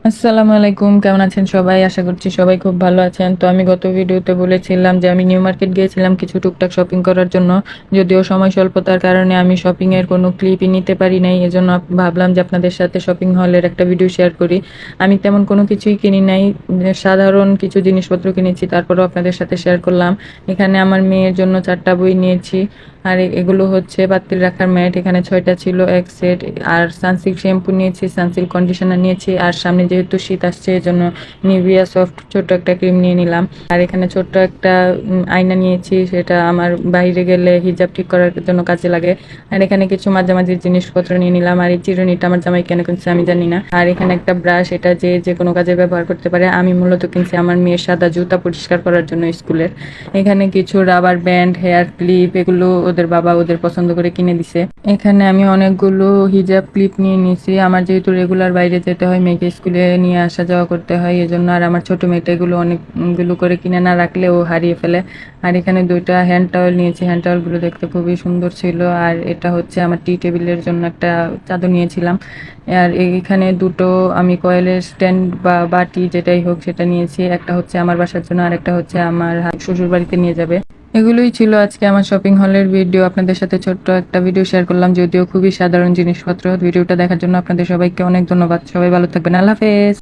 আসসালামু আলাইকুম, কেমন আছেন সবাই? আশা করছি সবাই খুব ভালো আছেন। তো আমি গত ভিডিওতে বলেছিলাম যে আমি নিউ মার্কেট গিয়েছিলাম কিছু টুকটাক শপিং করার জন্য। যদিও সময় স্বল্পতার কারণে আমি শপিং এর কোনো ক্লিপই নিতে পারি নাই, এজন্য ভাবলাম যে আপনাদের সাথে শপিং হলের একটা ভিডিও শেয়ার করি। আমি তেমন কোনো কিছুই কিনি নাই, সাধারণ কিছু জিনিসপত্র কিনেছি, তারপরেও আপনাদের সাথে শেয়ার করলাম। এখানে আমার মেয়ের জন্য 4টা বই নিয়েছি। আর এগুলো হচ্ছে পাতিল রাখার ম্যাট, এখানে 6টা ছিল এক সেট। আর সানসিল্ক শ্যাম্পু নিয়েছি, সানসিল্ক কন্ডিশনার নিয়েছি। আর সামনে যেহেতু শীত আসছে এজন্য নিভিয়া সফট ছোট্ট একটা ক্রিম নিয়ে নিলাম। আর এখানে ছোট্ট একটা আয়না নিয়েছি, সেটা আমার বাইরে গেলে হিজাব ঠিক করার জন্য কাজে লাগে। আর এখানে কিছু মাঝামাঝির জিনিসপত্র নিয়ে নিলাম। আর এই চিরুনিটা আমার জামাই কেন কিনছে আমি জানি না। আর এখানে একটা ব্রাশ, এটা যে যে কোনো কাজে ব্যবহার করতে পারে। আমি মূলত কিনছি আমার মেয়ের সাদা জুতা পরিষ্কার করার জন্য স্কুলের। এখানে কিছু রাবার ব্যান্ড, হেয়ার ক্লিপ, এগুলো ওদের বাবা ওদের পছন্দ করে কিনে দিছে। এখানে আমি অনেকগুলো হিজাব ক্লিপ নিয়ে নিয়েছি। আমার যেহেতু রেগুলার বাইরে যেতে হয়, মেয়েকে স্কুলে নিয়ে আসা যাওয়া করতে হয় এজন্য। আর আমার ছোট মেয়েটা এগুলো অনেকগুলো করে কিনে না রাখলে ও হারিয়ে ফেলে। আর এখানে 2টা হ্যান্ড টাওয়েল নিয়েছি, হ্যান্ড টাওয়েলগুলো দেখতে খুবই সুন্দর ছিল। আর এটা হচ্ছে আমার টি টেবিলের জন্য একটা চাদর নিয়েছিলাম। আর এখানে দুটো আমি কয়েলের স্ট্যান্ড বা বাটি যেটাই হোক সেটা নিয়েছি। একটা হচ্ছে আমার বাসার জন্য আর একটা হচ্ছে আমার শ্বশুর বাড়িতে নিয়ে যাবে। এগুলোই ছিল আজকে আমার শপিং হলের ভিডিও। আপনাদের সাথে ছোট্ট একটা ভিডিও শেয়ার করলাম, যদিও খুবই সাধারণ জিনিসপত্র। ভিডিওটা দেখার জন্য আপনাদের সবাইকে অনেক ধন্যবাদ। সবাই ভালো থাকবেন। আল্লাহ হাফেজ।